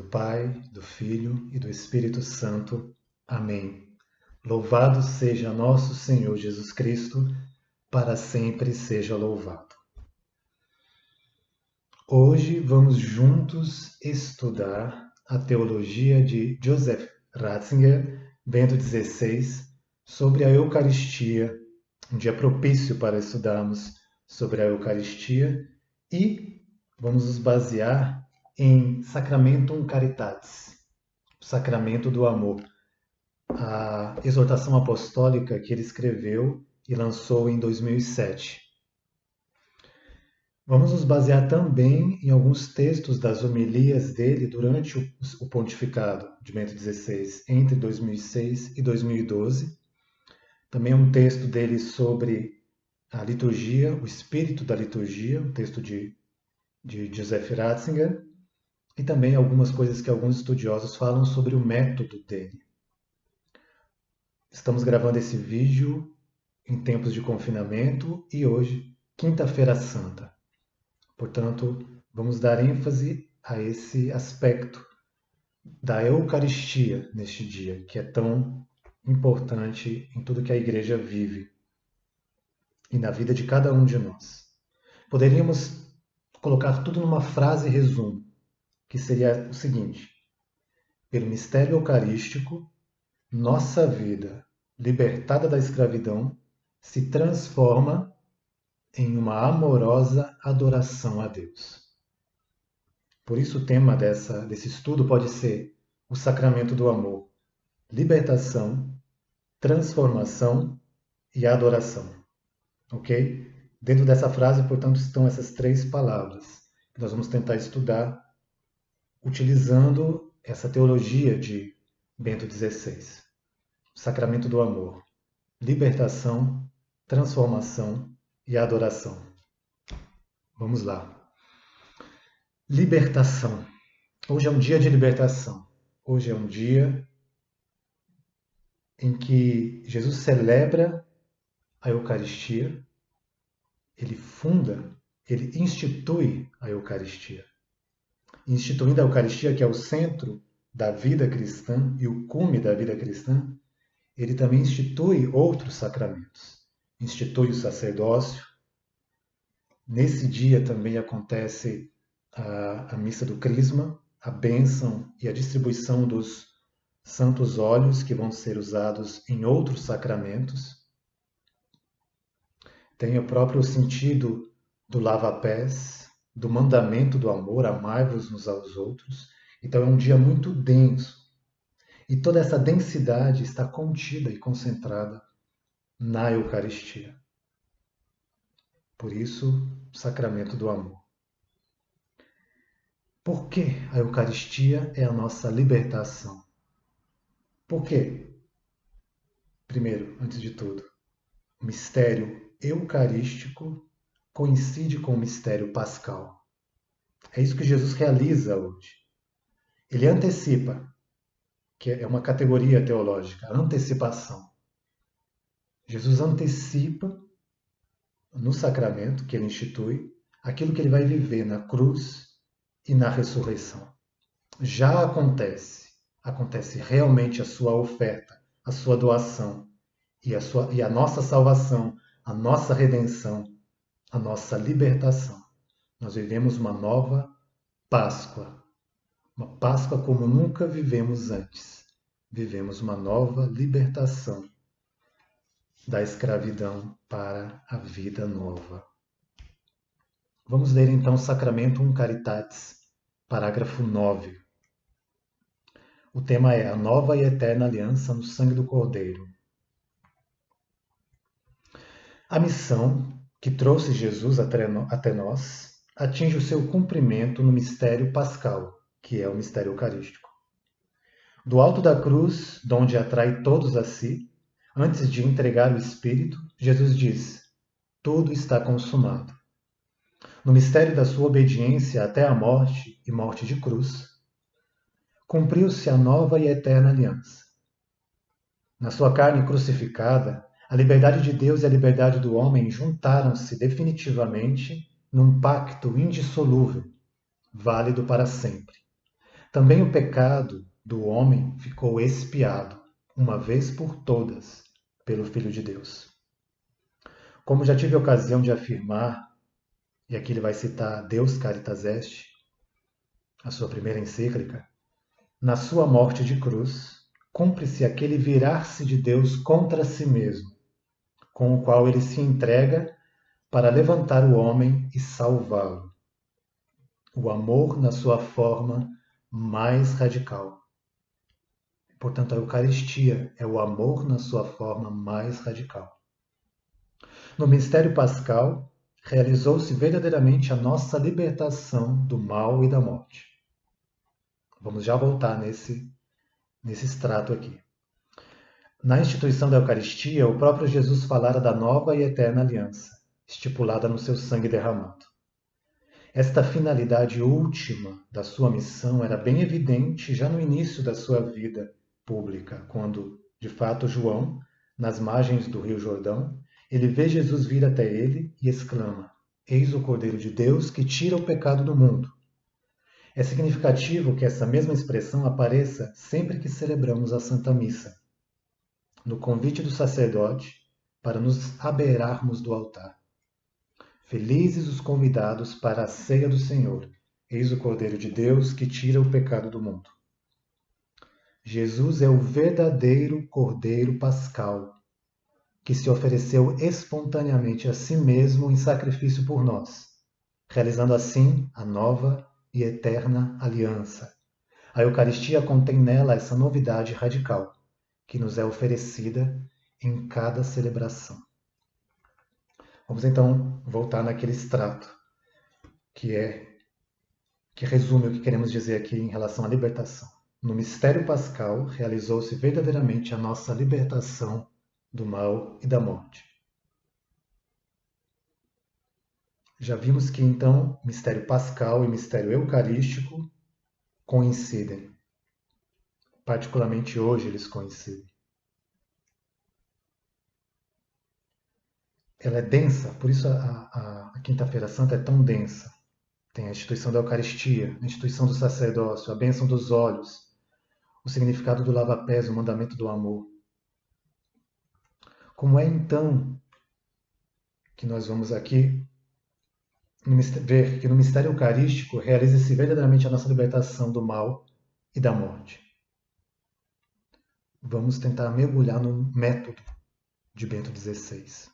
Pai, do Filho e do Espírito Santo. Amém. Louvado seja nosso Senhor Jesus Cristo, para sempre seja louvado. Hoje vamos juntos estudar a teologia de Joseph Ratzinger, Bento XVI, sobre a Eucaristia, um dia propício para estudarmos sobre a Eucaristia, e vamos nos basear em Sacramentum Caritatis, o sacramento do amor, a exortação apostólica que ele escreveu e lançou em 2007. Vamos nos basear também em alguns textos das homilias dele durante o pontificado de Bento XVI, entre 2006 e 2012. Também um texto dele sobre a liturgia, o espírito da liturgia, um texto de Joseph Ratzinger, e também algumas coisas que alguns estudiosos falam sobre o método dele. Estamos gravando esse vídeo em tempos de confinamento e hoje, Quinta-feira Santa. Portanto, vamos dar ênfase a esse aspecto da Eucaristia neste dia, que é tão importante em tudo que a Igreja vive e na vida de cada um de nós. Poderíamos colocar tudo numa frase resumo, que seria o seguinte: pelo mistério eucarístico, nossa vida, libertada da escravidão, se transforma em uma amorosa adoração a Deus. Por isso o tema desse estudo pode ser o sacramento do amor, libertação, transformação e adoração. Ok? Dentro dessa frase, portanto, estão essas três palavras que nós vamos tentar estudar utilizando essa teologia de Bento XVI. O sacramento do amor, libertação, transformação e adoração. Vamos lá. Libertação. Hoje é um dia de libertação. Hoje é um dia em que Jesus celebra a Eucaristia, ele funda, ele institui a Eucaristia. Instituindo a Eucaristia, que é o centro da vida cristã e o cume da vida cristã, ele também institui outros sacramentos. Institui o sacerdócio. Nesse dia também acontece a missa do Crisma, a bênção e a distribuição dos santos óleos que vão ser usados em outros sacramentos. Tem o próprio sentido do lava-pés, do mandamento do amor, amai-vos uns aos outros. Então é um dia muito denso. E toda essa densidade está contida e concentrada na Eucaristia. Por isso, o sacramento do amor. Por que a Eucaristia é a nossa libertação? Por quê? Primeiro, antes de tudo, o mistério eucarístico coincide com o mistério pascal. É isso que Jesus realiza hoje. Ele antecipa, que é uma categoria teológica, a antecipação. Jesus antecipa no sacramento que ele institui aquilo que ele vai viver na cruz e na ressurreição. Já acontece realmente a sua oferta, a sua doação e a nossa salvação, a nossa redenção, a nossa libertação. Nós vivemos uma nova Páscoa. Uma Páscoa como nunca vivemos antes. Vivemos uma nova libertação da escravidão para a vida nova. Vamos ler então Sacramentum Caritatis, parágrafo 9. O tema é a nova e eterna aliança no sangue do Cordeiro. A missão que trouxe Jesus até nós atinge o seu cumprimento no mistério pascal, que é o mistério eucarístico. Do alto da cruz, donde atrai todos a si, antes de entregar o Espírito, Jesus diz: tudo está consumado. No mistério da sua obediência até a morte e morte de cruz, cumpriu-se a nova e eterna aliança. Na sua carne crucificada, a liberdade de Deus e a liberdade do homem juntaram-se definitivamente num pacto indissolúvel, válido para sempre. Também o pecado do homem ficou expiado, uma vez por todas, pelo Filho de Deus. Como já tive a ocasião de afirmar, e aqui ele vai citar Deus Caritas Est, a sua primeira encíclica, na sua morte de cruz, cumpre-se aquele virar-se de Deus contra si mesmo, com o qual ele se entrega para levantar o homem e salvá-lo. O amor na sua forma mais radical. Portanto, a Eucaristia é o amor na sua forma mais radical. No mistério pascal, realizou-se verdadeiramente a nossa libertação do mal e da morte. Vamos já voltar nesse extrato aqui. Na instituição da Eucaristia, o próprio Jesus falara da nova e eterna aliança, estipulada no seu sangue derramado. Esta finalidade última da sua missão era bem evidente já no início da sua vida pública, quando, de fato, João, nas margens do Rio Jordão, ele vê Jesus vir até ele e exclama: Eis o Cordeiro de Deus que tira o pecado do mundo. É significativo que essa mesma expressão apareça sempre que celebramos a Santa Missa, no convite do sacerdote para nos abeirarmos do altar. Felizes os convidados para a ceia do Senhor, eis o Cordeiro de Deus que tira o pecado do mundo. Jesus é o verdadeiro Cordeiro Pascal, que se ofereceu espontaneamente a si mesmo em sacrifício por nós, realizando assim a nova e eterna aliança. A Eucaristia contém nela essa novidade radical, que nos é oferecida em cada celebração. Vamos então voltar naquele extrato, que resume o que queremos dizer aqui em relação à libertação. No mistério pascal, realizou-se verdadeiramente a nossa libertação do mal e da morte. Já vimos que, então, mistério pascal e mistério eucarístico coincidem. Particularmente hoje eles coincidem. Ela é densa, por isso a Quinta-feira Santa é tão densa. Tem a instituição da Eucaristia, a instituição do sacerdócio, a bênção dos olhos, o significado do lava-pés, o mandamento do amor. Como é então que nós vamos aqui ver que no mistério eucarístico realiza-se verdadeiramente a nossa libertação do mal e da morte? Vamos tentar mergulhar no método de Bento XVI,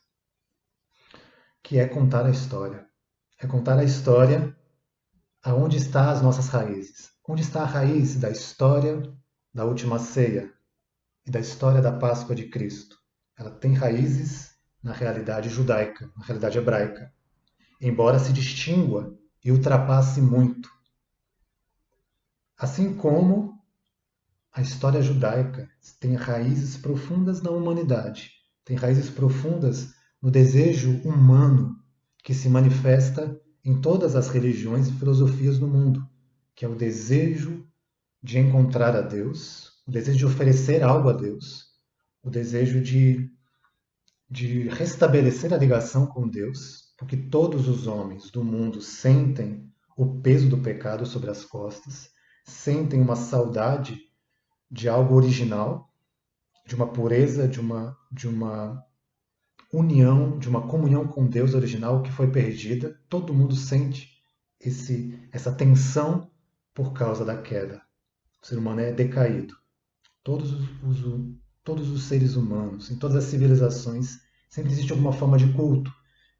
que é contar a história. É contar a história aonde estão as nossas raízes. Onde está a raiz da história da última ceia e da história da Páscoa de Cristo? Ela tem raízes na realidade judaica, na realidade hebraica, embora se distingua e ultrapasse muito. Assim como a história judaica tem raízes profundas na humanidade, tem raízes profundas no desejo humano que se manifesta em todas as religiões e filosofias do mundo, que é o desejo de encontrar a Deus, o desejo de oferecer algo a Deus, o desejo de restabelecer a ligação com Deus, porque todos os homens do mundo sentem o peso do pecado sobre as costas, sentem uma saudade de algo original, de uma pureza, de uma união, de uma comunhão com Deus original que foi perdida. Todo mundo sente essa tensão por causa da queda. O ser humano é decaído. Todos os seres humanos, em todas as civilizações, sempre existe alguma forma de culto,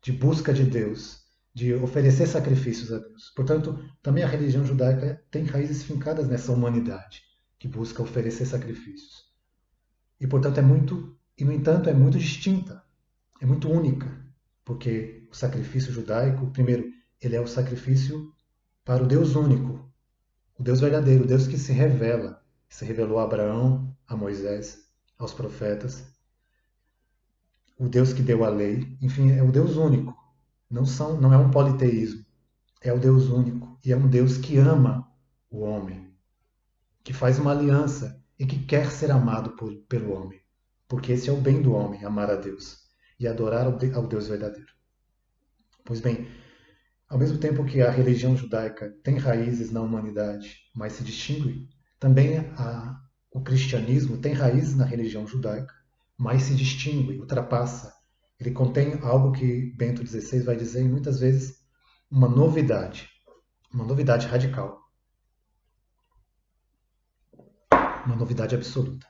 de busca de Deus, de oferecer sacrifícios a Deus. Portanto, também a religião judaica tem raízes fincadas nessa humanidade que busca oferecer sacrifícios. E, portanto, no entanto, é muito distinta, é muito única, porque o sacrifício judaico, primeiro, ele é o sacrifício para o Deus único, o Deus verdadeiro, o Deus que se revela, que se revelou a Abraão, a Moisés, aos profetas, o Deus que deu a lei, enfim, é o Deus único. Não é um politeísmo, é o Deus único e é um Deus que ama o homem, que faz uma aliança e que quer ser amado pelo homem, porque esse é o bem do homem, amar a Deus e adorar ao Deus verdadeiro. Pois bem, Ao mesmo tempo que a religião judaica tem raízes na humanidade, mas se distingue, também o cristianismo tem raízes na religião judaica, mas se distingue, ultrapassa. Ele contém algo que Bento XVI vai dizer, e muitas vezes, uma novidade radical, uma novidade absoluta.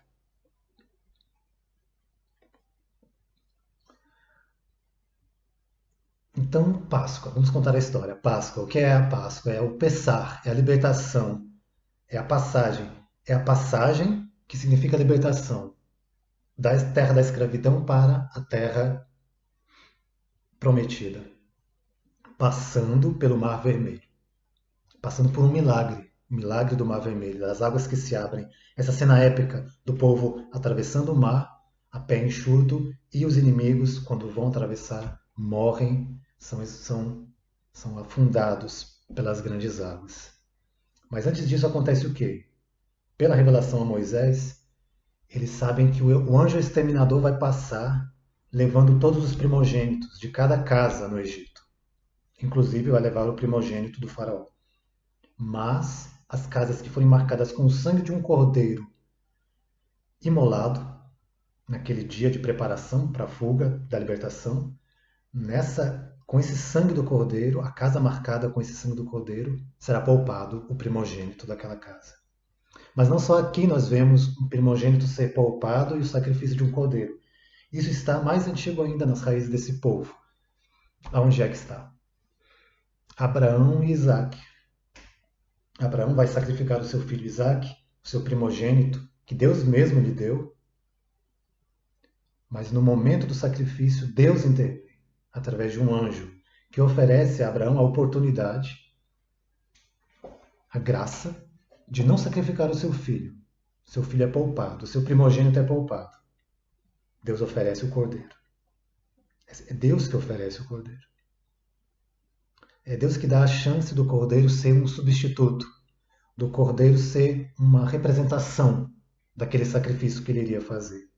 Então, Páscoa, vamos contar a história. Páscoa, o que é a Páscoa? É o Pessar, é a libertação, é a passagem. É a passagem que significa libertação da terra da escravidão para a terra prometida, passando pelo Mar Vermelho, passando por um milagre, o milagre do Mar Vermelho, das águas que se abrem. Essa cena épica do povo atravessando o mar a pé enxuto e os inimigos, quando vão atravessar, morrem, são afundados pelas grandes águas. Mas antes disso acontece o quê? Pela revelação a Moisés, eles sabem que o anjo exterminador vai passar levando todos os primogênitos de cada casa no Egito. Inclusive vai levar o primogênito do faraó. Mas as casas que forem marcadas com o sangue de um cordeiro imolado, naquele dia de preparação para a fuga da libertação, com esse sangue do cordeiro, a casa marcada com esse sangue do cordeiro, será poupado o primogênito daquela casa. Mas não só aqui nós vemos o primogênito ser poupado e o sacrifício de um cordeiro. Isso está mais antigo ainda nas raízes desse povo. Aonde é que está? Abraão e Isaac. Abraão vai sacrificar o seu filho Isaac, o seu primogênito, que Deus mesmo lhe deu. Mas no momento do sacrifício, Deus intervém, através de um anjo, que oferece a Abraão a oportunidade, a graça, de não sacrificar o seu filho. Seu filho é poupado, o seu primogênito é poupado. Deus oferece o cordeiro. É Deus que oferece o cordeiro. É Deus que dá a chance do cordeiro ser um substituto, do cordeiro ser uma representação daquele sacrifício que ele iria fazer.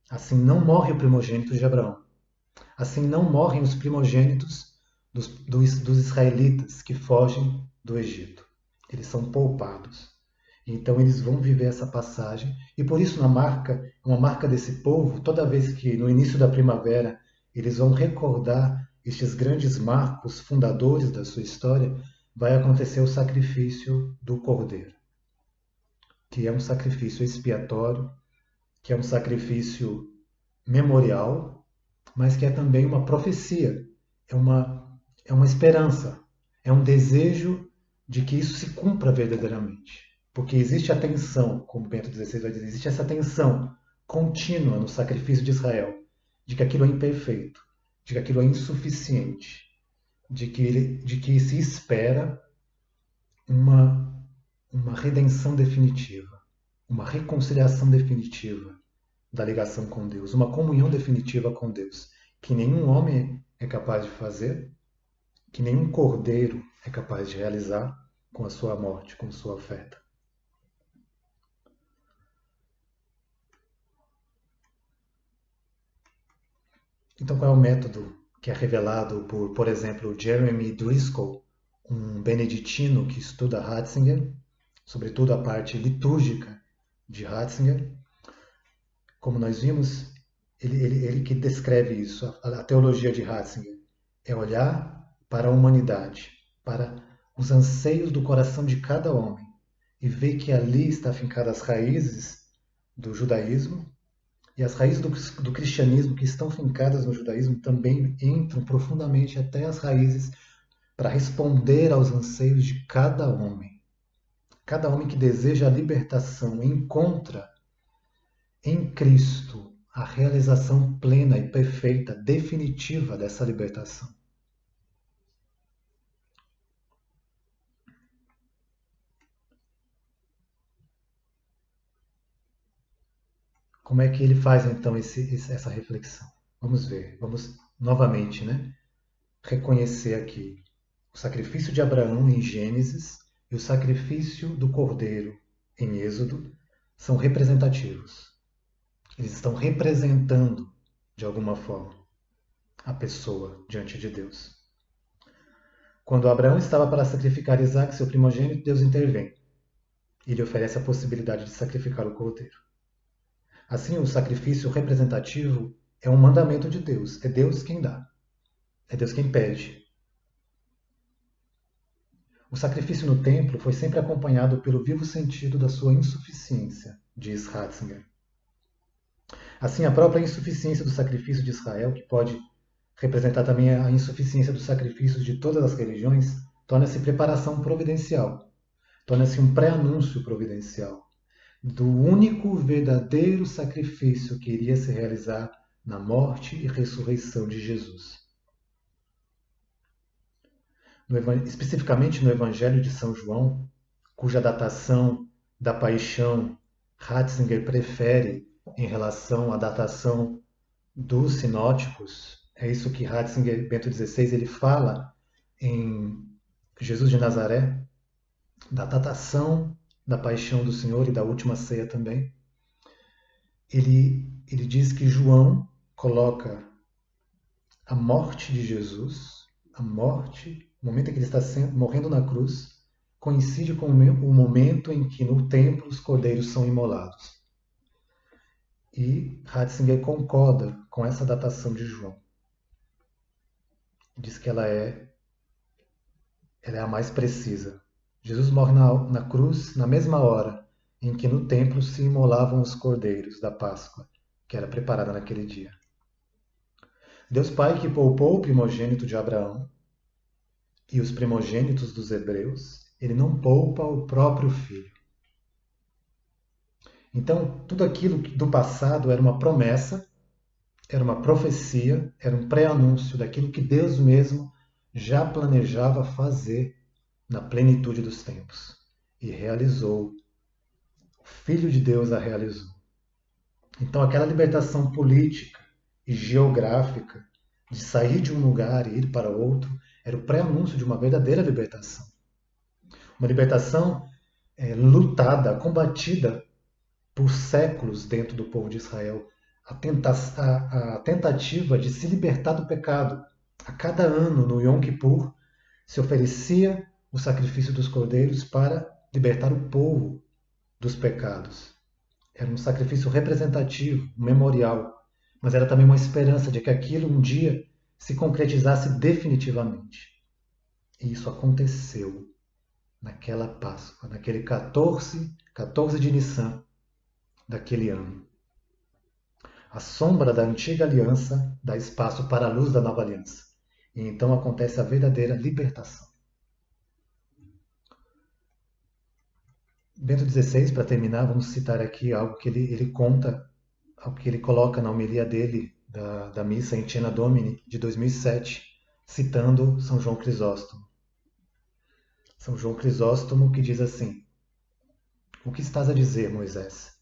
Assim não morre o primogênito de Abraão. Assim não morrem os primogênitos dos israelitas que fogem do Egito. Eles são poupados. Então eles vão viver essa passagem. E por isso uma marca desse povo, toda vez que no início da primavera eles vão recordar estes grandes marcos fundadores da sua história, vai acontecer o sacrifício do Cordeiro, que é um sacrifício expiatório, que é um sacrifício memorial, mas que é também uma profecia, é uma esperança, é um desejo de que isso se cumpra verdadeiramente. Porque existe a tensão, como Bento XVI vai dizer, existe essa tensão contínua no sacrifício de Israel, de que aquilo é imperfeito, de que aquilo é insuficiente, de que se espera uma redenção definitiva, uma reconciliação definitiva da ligação com Deus, uma comunhão definitiva com Deus, que nenhum homem é capaz de fazer, que nenhum cordeiro é capaz de realizar com a sua morte, com sua oferta. Então, qual é o método que é revelado por exemplo, Jeremy Driscoll, um beneditino que estuda Ratzinger, sobretudo a parte litúrgica de Ratzinger? Como nós vimos, ele que descreve isso, a teologia de Ratzinger, é olhar para a humanidade, para os anseios do coração de cada homem e ver que ali está fincadas as raízes do judaísmo, e as raízes do cristianismo que estão fincadas no judaísmo também entram profundamente até as raízes para responder aos anseios de cada homem. Cada homem que deseja a libertação encontra em Cristo a realização plena e perfeita, definitiva dessa libertação. Como é que ele faz então essa reflexão? Vamos ver, vamos novamente, reconhecer aqui o sacrifício de Abraão em Gênesis e o sacrifício do Cordeiro em Êxodo são representativos. Eles estão representando, de alguma forma, a pessoa diante de Deus. Quando Abraão estava para sacrificar Isaac, seu primogênito, Deus intervém. E lhe oferece a possibilidade de sacrificar o cordeiro. Assim, o sacrifício representativo é um mandamento de Deus. É Deus quem dá. É Deus quem pede. O sacrifício no templo foi sempre acompanhado pelo vivo sentido da sua insuficiência, diz Ratzinger. Assim, a própria insuficiência do sacrifício de Israel, que pode representar também a insuficiência dos sacrifícios de todas as religiões, torna-se preparação providencial, torna-se um pré-anúncio providencial do único verdadeiro sacrifício que iria se realizar na morte e ressurreição de Jesus. Especificamente no Evangelho de São João, cuja datação da paixão Ratzinger prefere em relação à datação dos sinóticos, é isso que Ratzinger, Bento XVI, ele fala em Jesus de Nazaré, da datação da paixão do Senhor e da última ceia também. Ele diz que João coloca a morte de Jesus, a morte, o momento em que ele está morrendo na cruz, coincide com o momento em que no templo os cordeiros são imolados. E Ratzinger concorda com essa datação de João. Diz que ela é a mais precisa. Jesus morre na cruz na mesma hora em que no templo se imolavam os cordeiros da Páscoa, que era preparada naquele dia. Deus Pai, que poupou o primogênito de Abraão e os primogênitos dos hebreus, ele não poupa o próprio filho. Então, tudo aquilo do passado era uma promessa, era uma profecia, era um pré-anúncio daquilo que Deus mesmo já planejava fazer na plenitude dos tempos. E realizou. O Filho de Deus a realizou. Então, aquela libertação política e geográfica de sair de um lugar e ir para outro era o pré-anúncio de uma verdadeira libertação. Uma libertação lutada, combatida por séculos dentro do povo de Israel. A tentativa de se libertar do pecado. A cada ano, no Yom Kippur, se oferecia o sacrifício dos cordeiros para libertar o povo dos pecados. Era um sacrifício representativo, um memorial, mas era também uma esperança de que aquilo um dia se concretizasse definitivamente. E isso aconteceu naquela Páscoa, naquele 14 de Nissan daquele ano. A sombra da antiga aliança dá espaço para a luz da nova aliança. E então acontece a verdadeira libertação. Bento XVI, para terminar, vamos citar aqui algo que ele conta, algo que ele coloca na homilia dele, da missa em Cena Domini, de 2007, citando São João Crisóstomo. São João Crisóstomo que diz assim: O que estás a dizer, Moisés?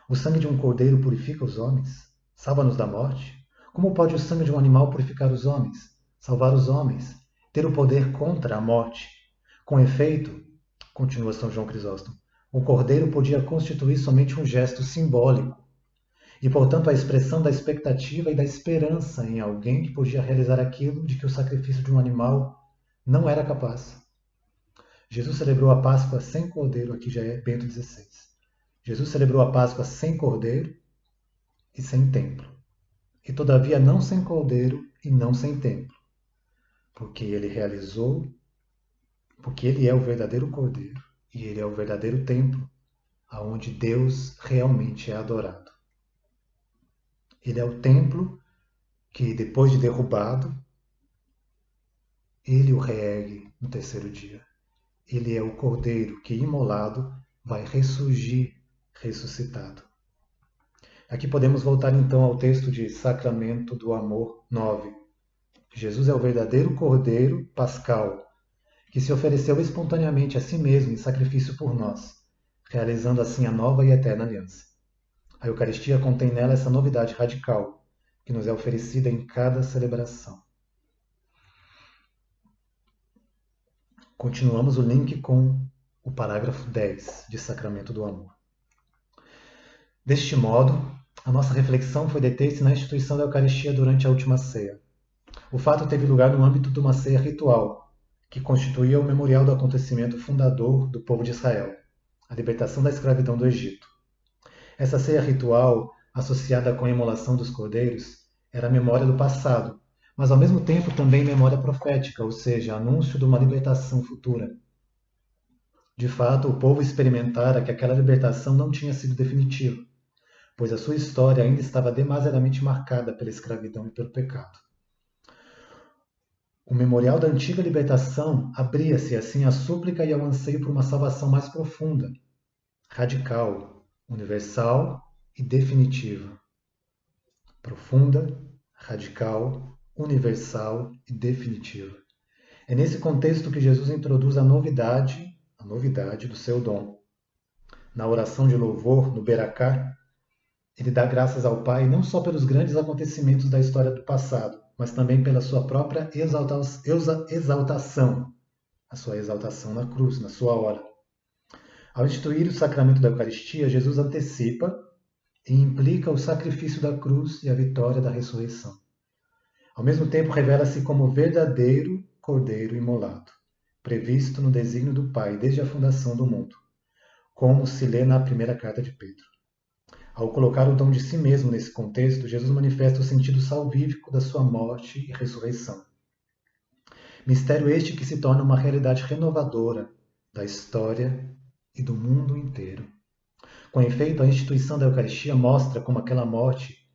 O sangue de um cordeiro purifica os homens? Salva-nos da morte? Como pode o sangue de um animal purificar os homens? Salvar os homens? Ter o poder contra a morte? Com efeito, continua São João Crisóstomo, o cordeiro podia constituir somente um gesto simbólico e, portanto, a expressão da expectativa e da esperança em alguém que podia realizar aquilo de que o sacrifício de um animal não era capaz. Jesus celebrou a Páscoa sem cordeiro, aqui já é Bento XVI. Jesus celebrou a Páscoa sem cordeiro e sem templo. E todavia não sem cordeiro e não sem templo. Porque ele realizou, porque ele é o verdadeiro cordeiro e ele é o verdadeiro templo, aonde Deus realmente é adorado. Ele é o templo que, depois de derrubado, ele o reergue no terceiro dia. Ele é o cordeiro que, imolado, vai ressurgir ressuscitado. Aqui podemos voltar então ao texto de Sacramento do Amor 9. Jesus é o verdadeiro cordeiro pascal, que se ofereceu espontaneamente a si mesmo em sacrifício por nós, realizando assim a nova e eterna aliança. A Eucaristia contém nela essa novidade radical, que nos é oferecida em cada celebração. Continuamos o link com o parágrafo 10 de Sacramento do Amor. Deste modo, a nossa reflexão foi deter-se na instituição da Eucaristia durante a última ceia. O fato teve lugar no âmbito de uma ceia ritual, que constituía o memorial do acontecimento fundador do povo de Israel, a libertação da escravidão do Egito. Essa ceia ritual, associada com a imolação dos cordeiros, era a memória do passado, mas ao mesmo tempo também memória profética, ou seja, anúncio de uma libertação futura. De fato, o povo experimentara que aquela libertação não tinha sido definitiva, pois a sua história ainda estava demasiadamente marcada pela escravidão e pelo pecado. O memorial da antiga libertação abria-se assim à súplica e ao anseio por uma salvação mais profunda, radical, universal e definitiva. Profunda, radical, universal e definitiva. É nesse contexto que Jesus introduz a novidade do seu dom. Na oração de louvor, no Beracá, ele dá graças ao Pai não só pelos grandes acontecimentos da história do passado, mas também pela sua própria exaltação, a sua exaltação na cruz, na sua hora. Ao instituir o sacramento da Eucaristia, Jesus antecipa e implica o sacrifício da cruz e a vitória da ressurreição. Ao mesmo tempo, revela-se como verdadeiro Cordeiro imolado, previsto no desígnio do Pai desde a fundação do mundo, como se lê na primeira carta de Pedro. Ao colocar o dom de si mesmo nesse contexto, Jesus manifesta o sentido salvífico da sua morte e ressurreição. Mistério este que se torna uma realidade renovadora da história e do mundo inteiro. Com efeito, a instituição da Eucaristia mostra como aquela morte,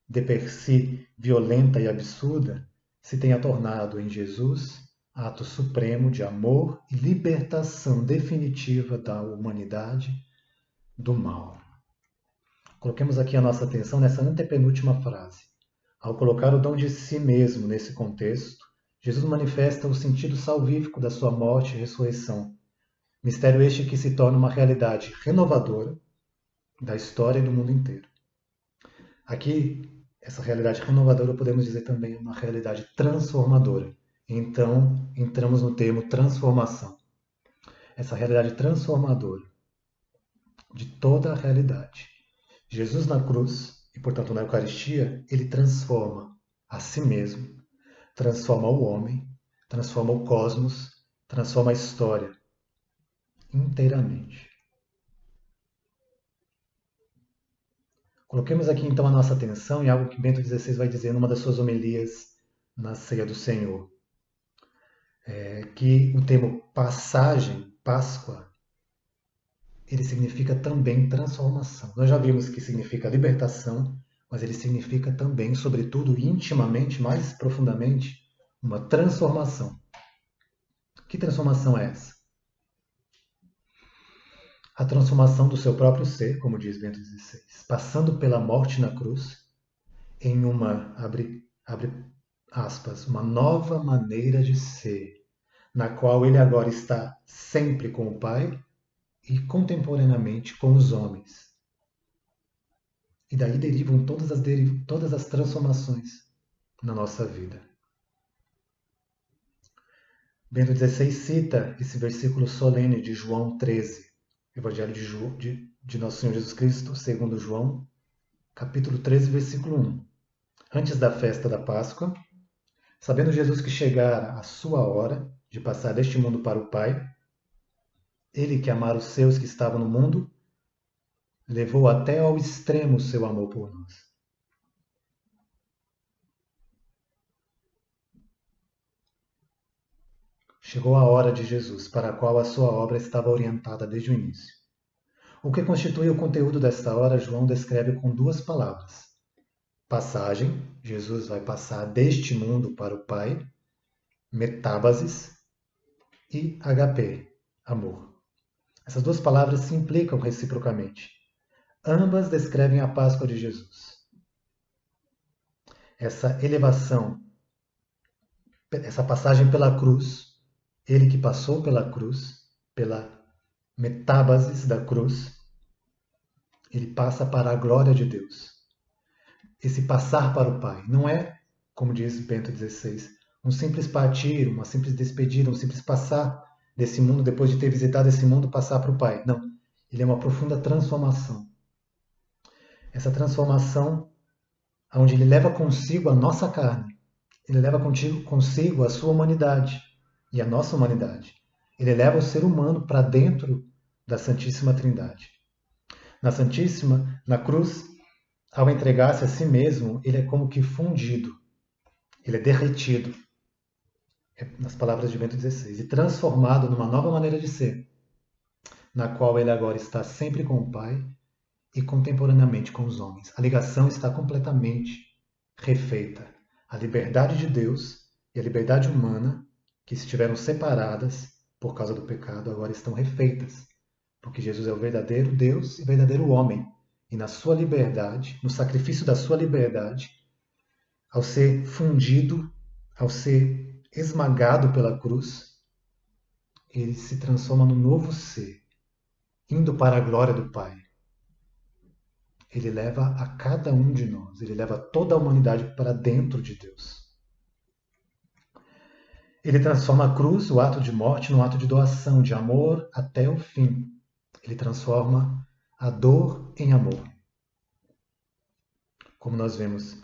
de per si violenta e absurda, se tenha tornado em Jesus ato supremo de amor e libertação definitiva da humanidade do mal. Coloquemos aqui a nossa atenção nessa antepenúltima frase. Ao colocar o dom de si mesmo nesse contexto, Jesus manifesta o sentido salvífico da sua morte e ressurreição. Mistério este que se torna uma realidade renovadora da história e do mundo inteiro. Aqui, essa realidade renovadora podemos dizer também uma realidade transformadora. Então, entramos no termo transformação. Essa realidade transformadora de toda a realidade. Jesus na cruz, e portanto na Eucaristia, ele transforma a si mesmo, transforma o homem, transforma o cosmos, transforma a história inteiramente. Coloquemos aqui então a nossa atenção em algo que Bento XVI vai dizer numa das suas homilias na Ceia do Senhor. Que o termo passagem, Páscoa, ele significa também transformação. Nós já vimos que significa libertação, mas ele significa também, sobretudo, intimamente, mais profundamente, uma transformação. Que transformação é essa? A transformação do seu próprio ser, como diz Bento XVI, passando pela morte na cruz, em uma, abre aspas, uma nova maneira de ser, na qual ele agora está sempre com o Pai e contemporaneamente com os homens. E daí derivam todas as transformações na nossa vida. Bento XVI cita esse versículo solene de João 13, Evangelho de Nosso Senhor Jesus Cristo, segundo João, capítulo 13, versículo 1. Antes da festa da Páscoa, sabendo Jesus que chegara a sua hora de passar deste mundo para o Pai, ele que amara os seus que estavam no mundo, levou até ao extremo o seu amor por nós. Chegou a hora de Jesus, para a qual a sua obra estava orientada desde o início. O que constitui o conteúdo desta hora, João descreve com duas palavras. Passagem, Jesus vai passar deste mundo para o Pai. Metábasis e HP, amor. Essas duas palavras se implicam reciprocamente. Ambas descrevem a Páscoa de Jesus. Essa elevação, essa passagem pela cruz, ele que passou pela cruz, pela metábasis da cruz, ele passa para a glória de Deus. Esse passar para o Pai não é, como diz Bento XVI, um simples partir, uma simples despedida, um simples passar desse mundo, depois de ter visitado esse mundo, passar para o Pai. Não. Ele é uma profunda transformação. Essa transformação onde ele leva consigo a nossa carne. Ele leva consigo a sua humanidade. e a nossa humanidade. Ele leva o ser humano para dentro da Santíssima Trindade. Na cruz, ao entregar-se a si mesmo, ele é como que fundido, ele é derretido, nas palavras de Bento XVI, e transformado numa nova maneira de ser, na qual ele agora está sempre com o Pai e contemporaneamente com os homens. A ligação está completamente refeita. A liberdade de Deus e a liberdade humana, que estiveram separadas por causa do pecado, agora estão refeitas, porque Jesus é o verdadeiro Deus e verdadeiro homem. E na sua liberdade, no sacrifício da sua liberdade, ao ser fundido, ao ser esmagado pela cruz, ele se transforma no novo ser, indo para a glória do Pai. Ele leva a cada um de nós, ele leva toda a humanidade para dentro de Deus. Ele transforma a cruz, o ato de morte, num ato de doação, de amor até o fim. Ele transforma a dor em amor. Como nós vemos,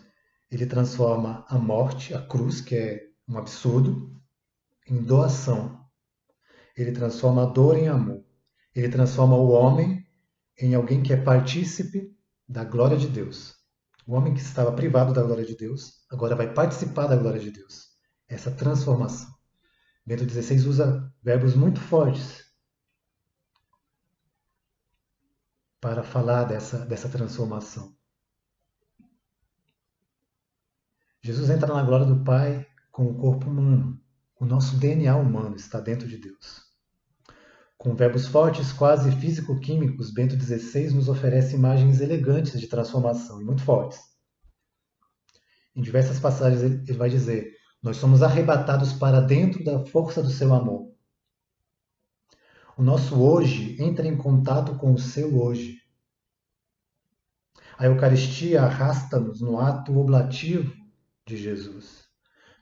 ele transforma a morte, a cruz, que é um absurdo, em doação. Ele transforma a dor em amor. Ele transforma o homem em alguém que é partícipe da glória de Deus. O homem que estava privado da glória de Deus, agora vai participar da glória de Deus. Essa transformação. Bento XVI usa verbos muito fortes para falar dessa transformação. Jesus entra na glória do Pai com o corpo humano. O nosso DNA humano está dentro de Deus. Com verbos fortes, quase físico-químicos, Bento XVI nos oferece imagens elegantes de transformação e muito fortes. Em diversas passagens ele vai dizer: nós somos arrebatados para dentro da força do seu amor. O nosso hoje entra em contato com o seu hoje. A Eucaristia arrasta-nos no ato oblativo de Jesus.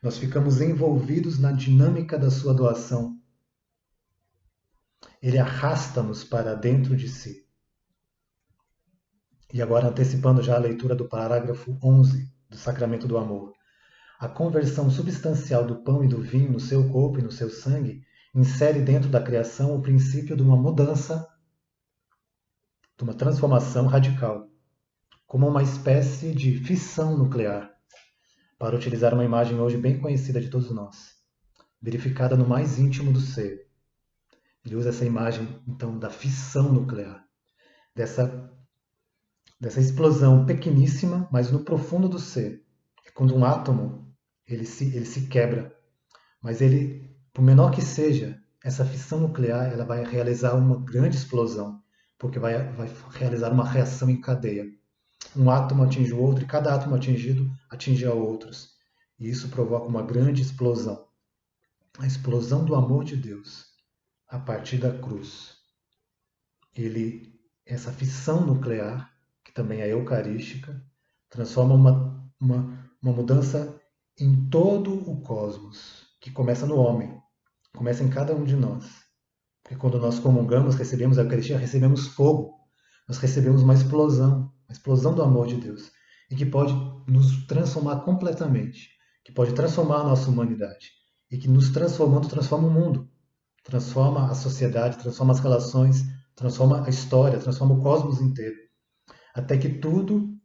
Nós ficamos envolvidos na dinâmica da sua doação. Ele arrasta-nos para dentro de si. E agora, antecipando já a leitura do parágrafo 11 do Sacramento do Amor. A conversão substancial do pão e do vinho no seu corpo e no seu sangue insere dentro da criação o princípio de uma mudança, de uma transformação radical, como uma espécie de fissão nuclear, para utilizar uma imagem hoje bem conhecida de todos nós, verificada no mais íntimo do ser. Ele usa essa imagem, então, da fissão nuclear, dessa explosão pequeníssima, mas no profundo do ser. É quando um átomo ele se quebra, mas ele, por menor que seja, essa fissão nuclear ela vai realizar uma grande explosão, porque vai realizar uma reação em cadeia. Um átomo atinge o outro e cada átomo atingido atinge a outros. E isso provoca uma grande explosão. A explosão do amor de Deus a partir da cruz. Essa fissão nuclear, que também é eucarística, transforma uma mudança em todo o cosmos, que começa no homem, começa em cada um de nós. Porque quando nós comungamos, recebemos a Eucaristia, recebemos fogo, nós recebemos uma explosão do amor de Deus, e que pode nos transformar completamente, que pode transformar a nossa humanidade, e que nos transformando, transforma o mundo, transforma a sociedade, transforma as relações, transforma a história, transforma o cosmos inteiro, até que tudo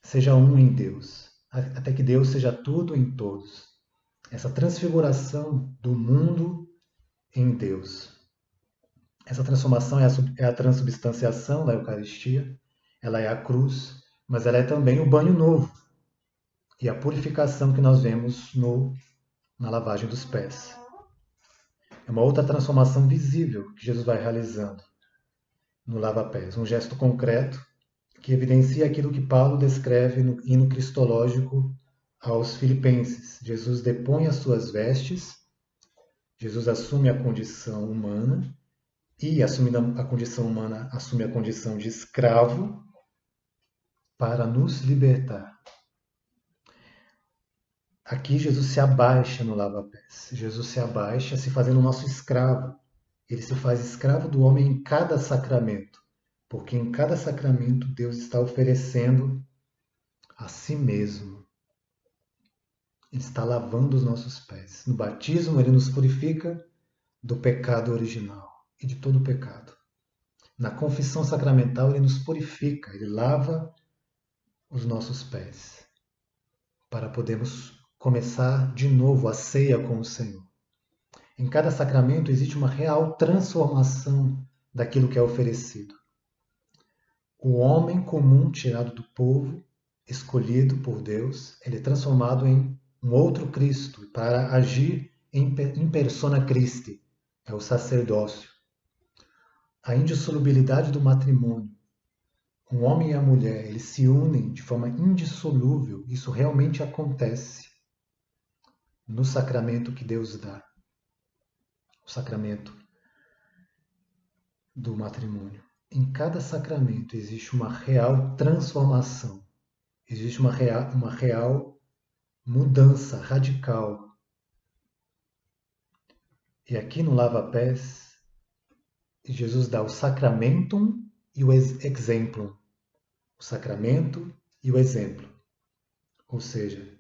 seja um em Deus, até que Deus seja tudo em todos. Essa transfiguração do mundo em Deus. Essa transformação é a transubstanciação da Eucaristia, ela é a cruz, mas ela é também o banho novo e a purificação que nós vemos na lavagem dos pés. É uma outra transformação visível que Jesus vai realizando no lava-pés, um gesto concreto que evidencia aquilo que Paulo descreve no hino cristológico aos Filipenses. Jesus depõe as suas vestes, Jesus assume a condição humana e, assumindo a condição humana, assume a condição de escravo para nos libertar. Aqui Jesus se abaixa no lava-pés. Jesus se abaixa se fazendo o nosso escravo. Ele se faz escravo do homem em cada sacramento, porque em cada sacramento Deus está oferecendo a si mesmo. Ele está lavando os nossos pés. No batismo, ele nos purifica do pecado original e de todo o pecado. Na confissão sacramental, ele nos purifica, ele lava os nossos pés para podermos começar de novo a ceia com o Senhor. Em cada sacramento existe uma real transformação daquilo que é oferecido. O homem comum tirado do povo, escolhido por Deus, ele é transformado em um outro Cristo para agir em persona Christi, é o sacerdócio. A indissolubilidade do matrimônio. Um homem e a mulher, eles se unem de forma indissolúvel. Isso realmente acontece no sacramento que Deus dá. O sacramento do matrimônio. Em cada sacramento existe uma real transformação. Existe uma real mudança radical. E aqui no Lava-Pés, Jesus dá o sacramentum e o exemplum. O sacramento e o exemplo. Ou seja,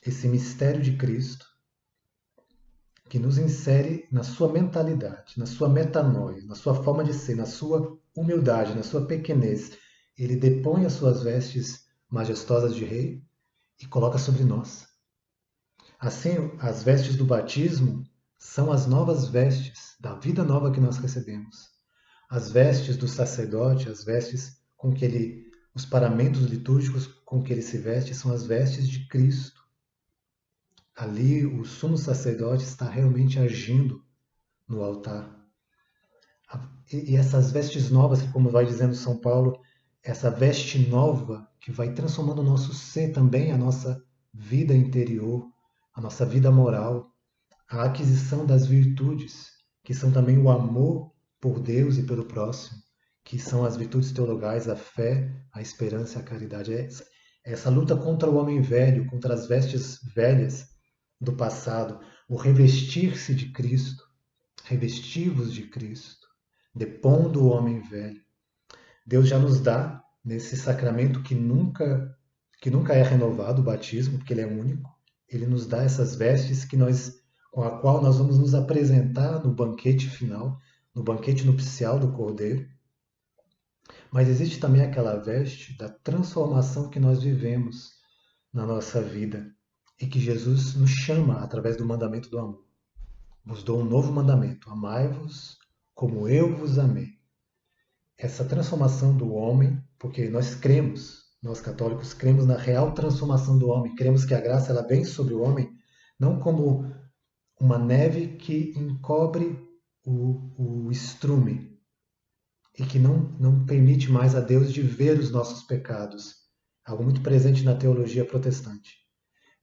esse mistério de Cristo que nos insere na sua mentalidade, na sua metanoia, na sua forma de ser, na sua humildade, na sua pequenez. Ele depõe as suas vestes majestosas de rei e coloca sobre nós. Assim, as vestes do batismo são as novas vestes da vida nova que nós recebemos. As vestes do sacerdote, as vestes com que ele, os paramentos litúrgicos com que ele se veste são as vestes de Cristo. Ali o sumo sacerdote está realmente agindo no altar. E essas vestes novas, que como vai dizendo São Paulo, essa veste nova que vai transformando o nosso ser também, a nossa vida interior, a nossa vida moral, a aquisição das virtudes, que são também o amor por Deus e pelo próximo, que são as virtudes teologais, a fé, a esperança e a caridade. Essa luta contra o homem velho, contra as vestes velhas do passado, o revestir-se de Cristo, revestir-vos de Cristo, depondo o homem velho. Deus já nos dá nesse sacramento que nunca é renovado, o batismo, porque ele é único. Ele nos dá essas vestes com a qual nós vamos nos apresentar no banquete final, no banquete nupcial do Cordeiro. Mas existe também aquela veste da transformação que nós vivemos na nossa vida e que Jesus nos chama através do mandamento do amor. Vos dou um novo mandamento: amai-vos como eu vos amei. Essa transformação do homem, porque nós católicos cremos na real transformação do homem, cremos que a graça ela vem sobre o homem não como uma neve que encobre o estrume e que não permite mais a Deus de ver os nossos pecados, algo muito presente na teologia protestante.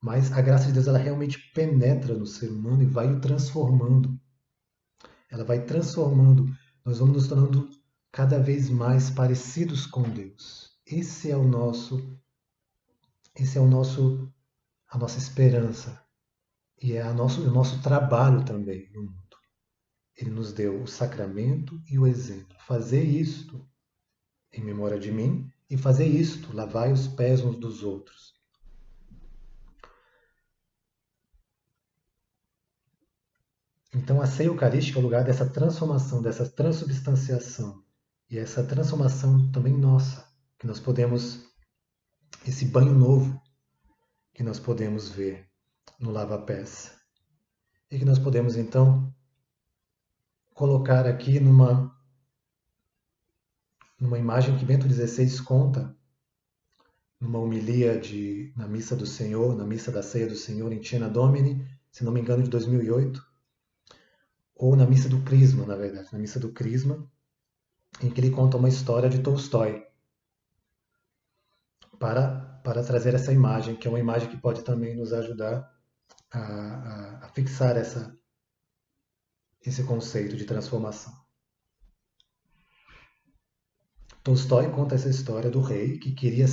Mas a graça de Deus ela realmente penetra no ser humano e vai o transformando. Ela vai transformando. Nós vamos nos tornando cada vez mais parecidos com Deus. Esse é a nossa esperança e é o nosso trabalho também no mundo. Ele nos deu o sacramento e o exemplo. Fazer isto em memória de mim e fazer isto, lavai os pés uns dos outros. Então a ceia eucarística é o lugar dessa transformação, dessa transubstanciação. E essa transformação também nossa, que nós podemos, esse banho novo que nós podemos ver no lava-pés. E que nós podemos então colocar aqui numa imagem que Bento XVI conta, numa homilia na Missa do Senhor, na Missa da Ceia do Senhor em Cena Domini, se não me engano de 2008, ou na Missa do Crisma, na verdade, na Missa do Crisma, em que ele conta uma história de Tolstói, para trazer essa imagem, que é uma imagem que pode também nos ajudar a fixar esse conceito de transformação. Tolstói conta essa história do rei que queria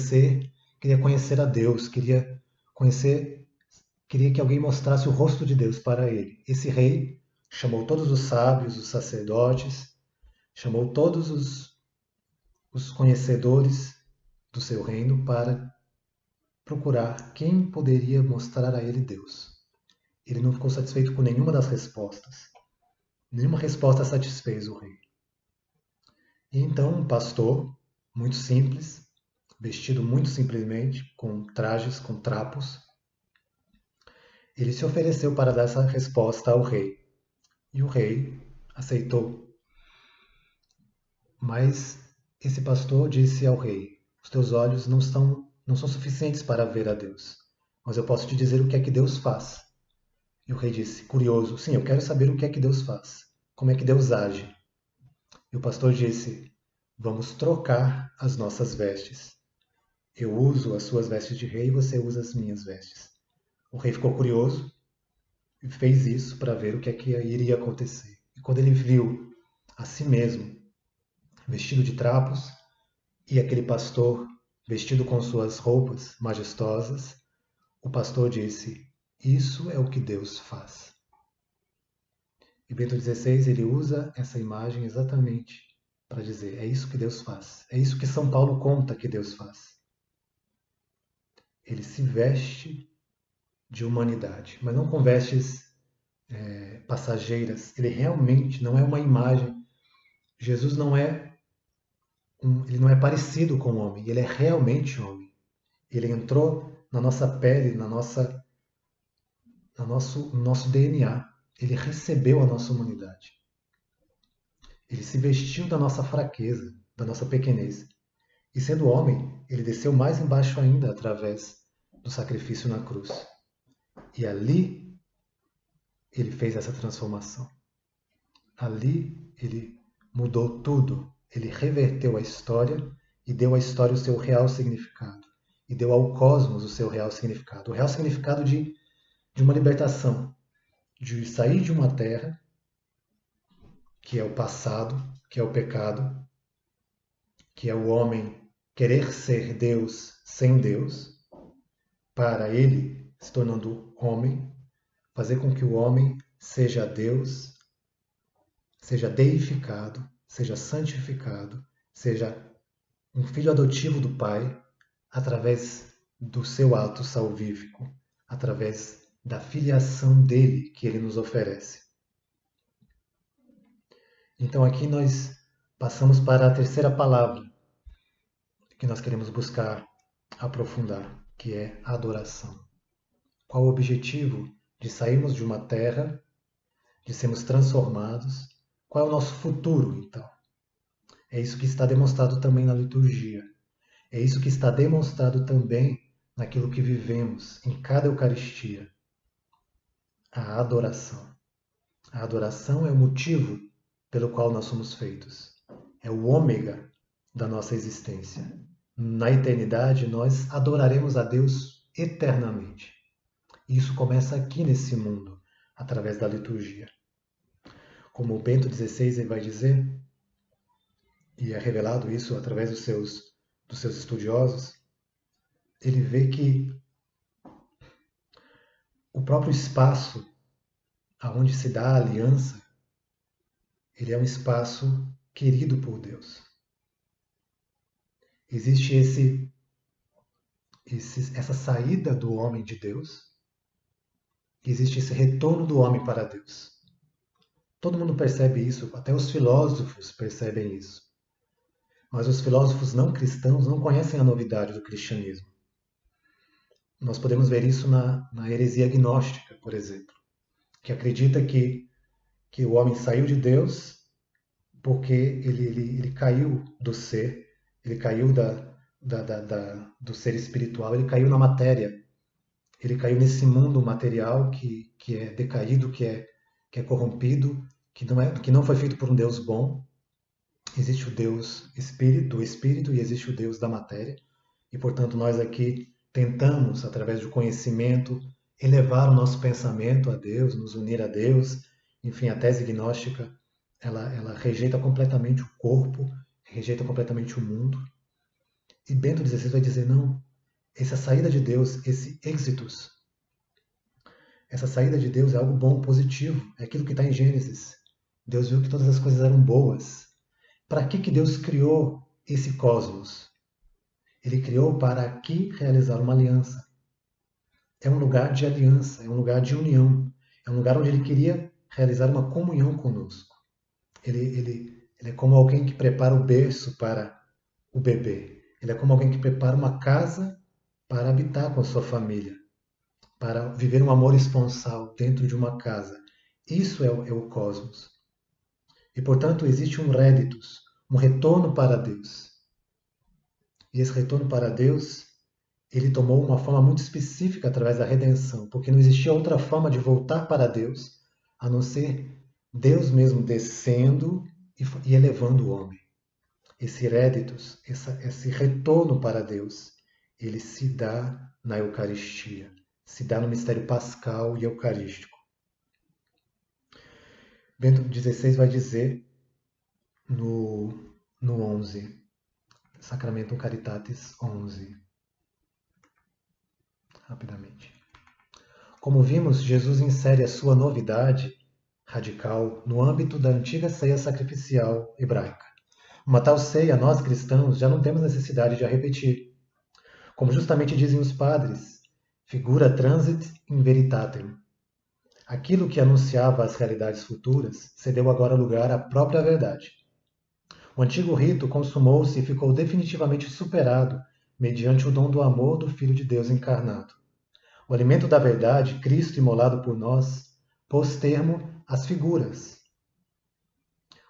conhecer a Deus, queria que alguém mostrasse o rosto de Deus para ele. Esse rei chamou todos os sábios, os sacerdotes, chamou todos os conhecedores do seu reino para procurar quem poderia mostrar a ele Deus. Ele não ficou satisfeito com nenhuma das respostas. Nenhuma resposta satisfez o rei. E então um pastor, muito simples, vestido muito simplesmente, com trajes, com trapos, ele se ofereceu para dar essa resposta ao rei. E o rei aceitou. Mas esse pastor disse ao rei: os teus olhos não são suficientes para ver a Deus, mas eu posso te dizer o que é que Deus faz. E o rei disse, curioso, sim, eu quero saber o que é que Deus faz, como é que Deus age. E o pastor disse, vamos trocar as nossas vestes. Eu uso as suas vestes de rei e você usa as minhas vestes. O rei ficou curioso e fez isso para ver o que é que iria acontecer. E quando ele viu a si mesmo vestido de trapos e aquele pastor vestido com suas roupas majestosas, o pastor disse, isso é o que Deus faz. E Bento XVI ele usa essa imagem exatamente para dizer, é isso que Deus faz. É isso que São Paulo conta que Deus faz. Ele se veste de humanidade, mas não com vestes passageiras. Ele realmente não é uma imagem. Jesus ele não é parecido com o homem, ele é realmente homem. Ele entrou na nossa pele, no nosso DNA. Ele recebeu a nossa humanidade. Ele se vestiu da nossa fraqueza, da nossa pequenez. E sendo homem, ele desceu mais embaixo ainda através do sacrifício na cruz. E ali ele fez essa transformação. Ali ele mudou tudo. Ele reverteu a história e deu à história o seu real significado. E deu ao cosmos o seu real significado. O real significado de uma libertação. De sair de uma terra, que é o passado, que é o pecado, que é o homem querer ser Deus sem Deus, para ele, se tornando homem, fazer com que o homem seja Deus, seja deificado, seja santificado, seja um filho adotivo do Pai, através do seu ato salvífico, através da filiação dele que ele nos oferece. Então aqui nós passamos para a terceira palavra que nós queremos buscar aprofundar, que é a adoração. Qual o objetivo de sairmos de uma terra, de sermos transformados? Qual é o nosso futuro, então? É isso que está demonstrado também na liturgia. É isso que está demonstrado também naquilo que vivemos em cada Eucaristia. A adoração. A adoração é o motivo pelo qual nós somos feitos. É o ômega da nossa existência. Na eternidade, nós adoraremos a Deus eternamente. E isso começa aqui nesse mundo, através da liturgia. Como o Bento XVI vai dizer, e é revelado isso através dos seus estudiosos, ele vê que o próprio espaço aonde se dá a aliança, ele é um espaço querido por Deus. Existe essa saída do homem de Deus, existe esse retorno do homem para Deus. Todo mundo percebe isso, até os filósofos percebem isso. Mas os filósofos não cristãos não conhecem a novidade do cristianismo. Nós podemos ver isso na heresia gnóstica, por exemplo, que acredita que o homem saiu de Deus porque ele caiu do ser, ele caiu do ser espiritual, ele caiu na matéria, ele caiu nesse mundo material que é decaído, que é corrompido, que não foi feito por um Deus bom. Existe o Deus do Espírito e existe o Deus da matéria. E, portanto, nós aqui tentamos, através do conhecimento, elevar o nosso pensamento a Deus, nos unir a Deus. Enfim, a tese gnóstica, ela rejeita completamente o corpo, rejeita completamente o mundo. E Bento XVI vai dizer, não, essa saída de Deus, esse exitus, essa saída de Deus é algo bom, positivo, é aquilo que está em Gênesis. Deus viu que todas as coisas eram boas. Para que Deus criou esse cosmos? Ele criou para aqui realizar uma aliança. É um lugar de aliança, é um lugar de união. É um lugar onde ele queria realizar uma comunhão conosco. Ele é como alguém que prepara o berço para o bebê. Ele é como alguém que prepara uma casa para habitar com a sua família, para viver um amor esponsal dentro de uma casa. Isso é o cosmos. E, portanto, existe um réditus, um retorno para Deus. E esse retorno para Deus, ele tomou uma forma muito específica através da redenção, porque não existia outra forma de voltar para Deus a não ser Deus mesmo descendo e elevando o homem. Esse réditus, esse retorno para Deus, ele se dá na Eucaristia, se dá no mistério pascal e eucarístico. Bento XVI vai dizer no 11, Sacramentum Caritatis 11, rapidamente. Como vimos, Jesus insere a sua novidade radical no âmbito da antiga ceia sacrificial hebraica. Uma tal ceia, nós cristãos já não temos necessidade de a repetir. Como justamente dizem os padres, figura transit in veritatem. Aquilo que anunciava as realidades futuras cedeu agora lugar à própria verdade. O antigo rito consumou-se e ficou definitivamente superado mediante o dom do amor do Filho de Deus encarnado. O alimento da verdade, Cristo imolado por nós, pôs termo às figuras.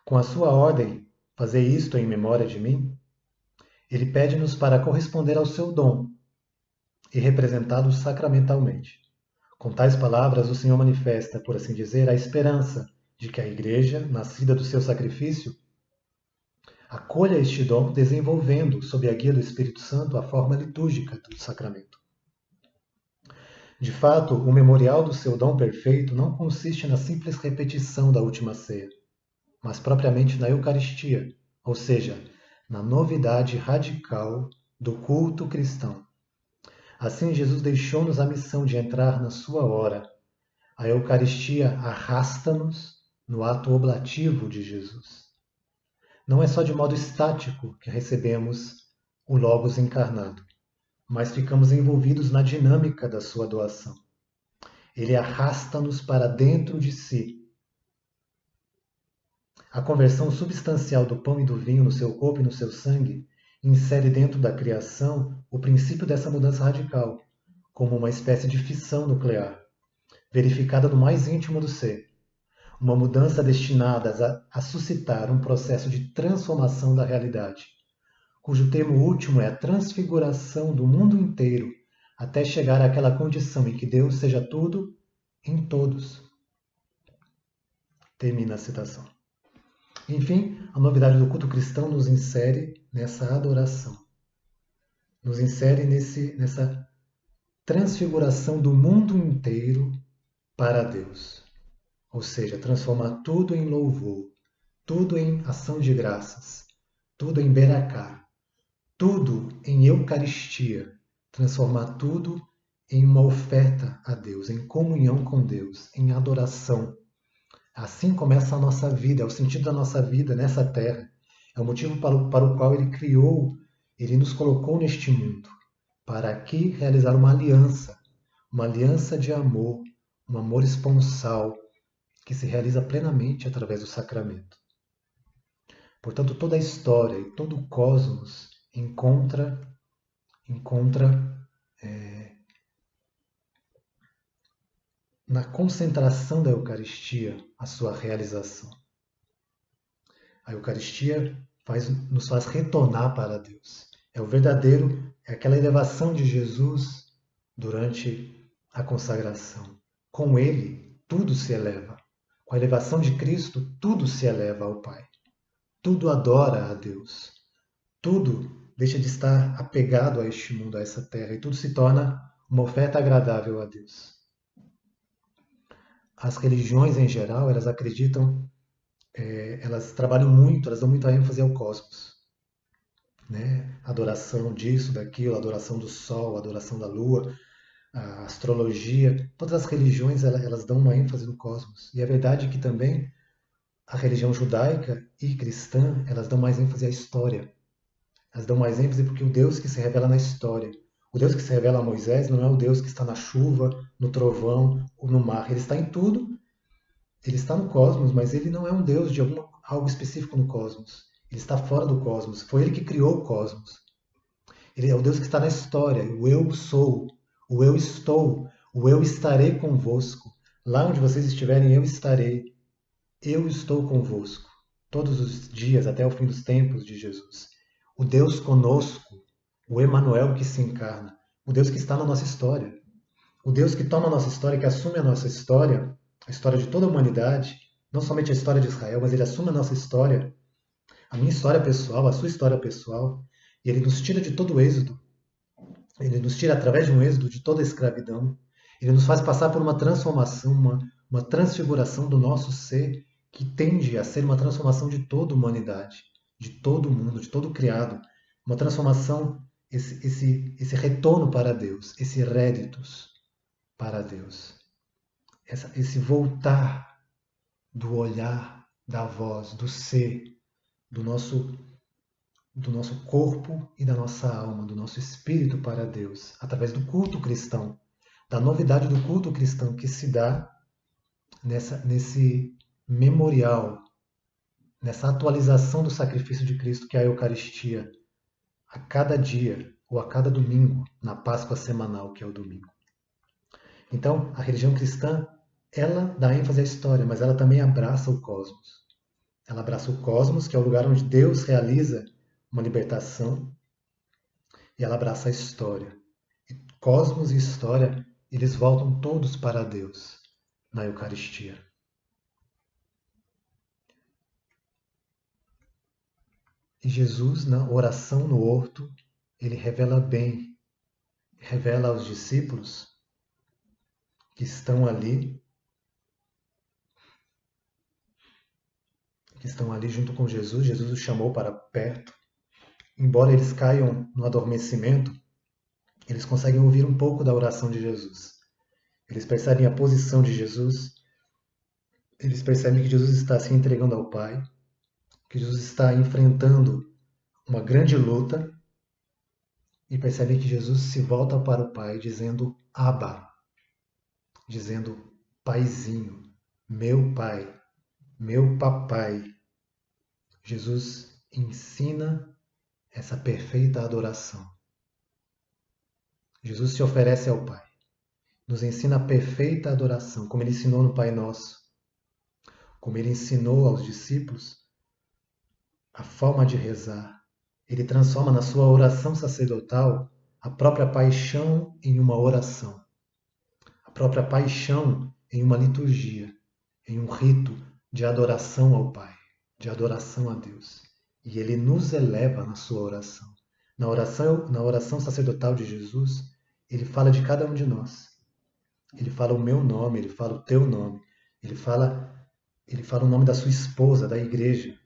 Com a sua ordem, fazei isto em memória de mim, ele pede-nos para corresponder ao seu dom e representá-lo sacramentalmente. Com tais palavras, o Senhor manifesta, por assim dizer, a esperança de que a Igreja, nascida do seu sacrifício, acolha este dom desenvolvendo, sob a guia do Espírito Santo, a forma litúrgica do sacramento. De fato, o memorial do seu dom perfeito não consiste na simples repetição da última ceia, mas propriamente na Eucaristia, ou seja, na novidade radical do culto cristão. Assim, Jesus deixou-nos a missão de entrar na sua hora. A Eucaristia arrasta-nos no ato oblativo de Jesus. Não é só de modo estático que recebemos o Logos encarnado, mas ficamos envolvidos na dinâmica da sua doação. Ele arrasta-nos para dentro de si. A conversão substancial do pão e do vinho no seu corpo e no seu sangue insere dentro da criação o princípio dessa mudança radical, como uma espécie de fissão nuclear, verificada no mais íntimo do ser. Uma mudança destinada a suscitar um processo de transformação da realidade, cujo termo último é a transfiguração do mundo inteiro, até chegar àquela condição em que Deus seja tudo em todos. Termina a citação. Enfim, a novidade do culto cristão nos insere nessa adoração. Nos insere nessa transfiguração do mundo inteiro para Deus. Ou seja, transformar tudo em louvor, tudo em ação de graças, tudo em beracá, tudo em Eucaristia, transformar tudo em uma oferta a Deus, em comunhão com Deus, em adoração. Assim começa a nossa vida, é o sentido da nossa vida nessa terra. É o motivo para o qual Ele criou, Ele nos colocou neste mundo, para aqui realizar uma aliança de amor, um amor esponsal, que se realiza plenamente através do sacramento. Portanto, toda a história e todo o cosmos encontra na concentração da Eucaristia a sua realização. A Eucaristia nos faz retornar para Deus. É aquela elevação de Jesus durante a consagração. Com Ele, tudo se eleva. Com a elevação de Cristo, tudo se eleva ao Pai. Tudo adora a Deus. Tudo deixa de estar apegado a este mundo, a essa terra, e tudo se torna uma oferta agradável a Deus. As religiões em geral, elas acreditam, elas trabalham muito, elas dão muita ênfase ao cosmos. Né? Adoração disso, daquilo, adoração do sol, adoração da lua, a astrologia. Todas as religiões elas dão uma ênfase no cosmos. E é verdade que também a religião judaica e cristã, elas dão mais ênfase à história. Elas dão mais ênfase porque o Deus que se revela na história, o Deus que se revela a Moisés não é o Deus que está na chuva, no trovão ou no mar. Ele está em tudo, ele está no cosmos, mas ele não é um Deus de algo específico no cosmos. Ele está fora do cosmos. Foi ele que criou o cosmos. Ele é o Deus que está na história. O eu sou, o eu estou, o eu estarei convosco. Lá onde vocês estiverem, eu estarei. Eu estou convosco. Todos os dias, até o fim dos tempos de Jesus. O Deus conosco, o Emanuel que se encarna. O Deus que está na nossa história. O Deus que toma a nossa história, que assume a nossa história, a história de toda a humanidade, não somente a história de Israel, mas ele assume a nossa história, a minha história pessoal, a sua história pessoal, e ele nos tira de todo o êxodo. Ele nos tira através de um êxodo de toda a escravidão. Ele nos faz passar por uma transformação, uma transfiguração do nosso ser, que tende a ser uma transformação de toda a humanidade, de todo o mundo, de todo o criado. Uma transformação, esse retorno para Deus, esse réditos para Deus. Esse voltar do olhar, da voz, do ser, do nosso corpo e da nossa alma, do nosso espírito para Deus, através do culto cristão, da novidade do culto cristão que se dá nesse memorial, nessa atualização do sacrifício de Cristo que é a Eucaristia, a cada dia ou a cada domingo, na Páscoa semanal, que é o domingo. Então, a religião cristã, ela dá ênfase à história, mas ela também abraça o cosmos. Ela abraça o cosmos, que é o lugar onde Deus realiza uma libertação, e ela abraça a história. E cosmos e história, eles voltam todos para Deus na Eucaristia. E Jesus, na oração no horto, ele revela bem, revela aos discípulos que estão ali junto com Jesus. Jesus os chamou para perto. Embora eles caiam no adormecimento, eles conseguem ouvir um pouco da oração de Jesus. Eles percebem a posição de Jesus, eles percebem que Jesus está se entregando ao Pai, que Jesus está enfrentando uma grande luta, e percebem que Jesus se volta para o Pai dizendo Abba, dizendo Paizinho, meu Pai, meu Papai. Jesus ensina essa perfeita adoração. Jesus se oferece ao Pai, nos ensina a perfeita adoração, como ele ensinou no Pai Nosso, como ele ensinou aos discípulos a forma de rezar. Ele transforma na sua oração sacerdotal a própria paixão em uma oração, a própria paixão em uma liturgia, em um rito de adoração ao Pai, de adoração a Deus. E ele nos eleva na sua oração. Na oração sacerdotal de Jesus, ele fala de cada um de nós. Ele fala o meu nome, ele fala o teu nome, ele fala o nome da sua esposa, da igreja.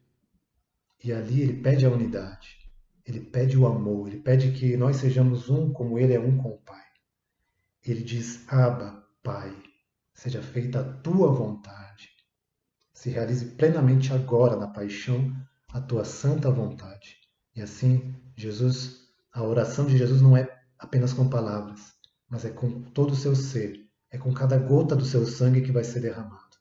E ali ele pede a unidade, ele pede o amor, ele pede que nós sejamos um como ele é um com o Pai. Ele diz, Abba, Pai, seja feita a tua vontade. Se realize plenamente agora na paixão a tua santa vontade. E assim, Jesus, a oração de Jesus não é apenas com palavras, mas é com todo o seu ser, é com cada gota do seu sangue que vai ser derramado.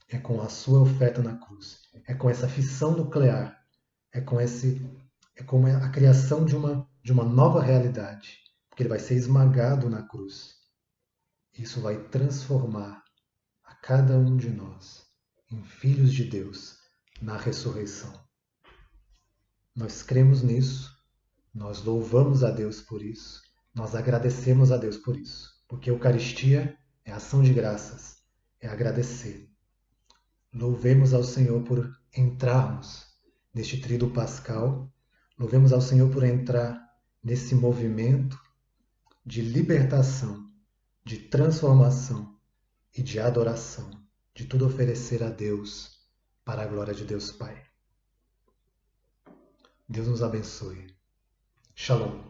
É com a sua oferta na cruz, é com essa fissão nuclear, é com a criação de uma nova realidade, porque ele vai ser esmagado na cruz. Isso vai transformar a cada um de nós em filhos de Deus na ressurreição. Nós cremos nisso, nós louvamos a Deus por isso, nós agradecemos a Deus por isso, porque a Eucaristia é ação de graças, é agradecer. Louvemos ao Senhor por entrarmos neste tríduo pascal, louvemos ao Senhor por entrar nesse movimento de libertação, de transformação e de adoração, de tudo oferecer a Deus para a glória de Deus Pai. Deus nos abençoe. Shalom.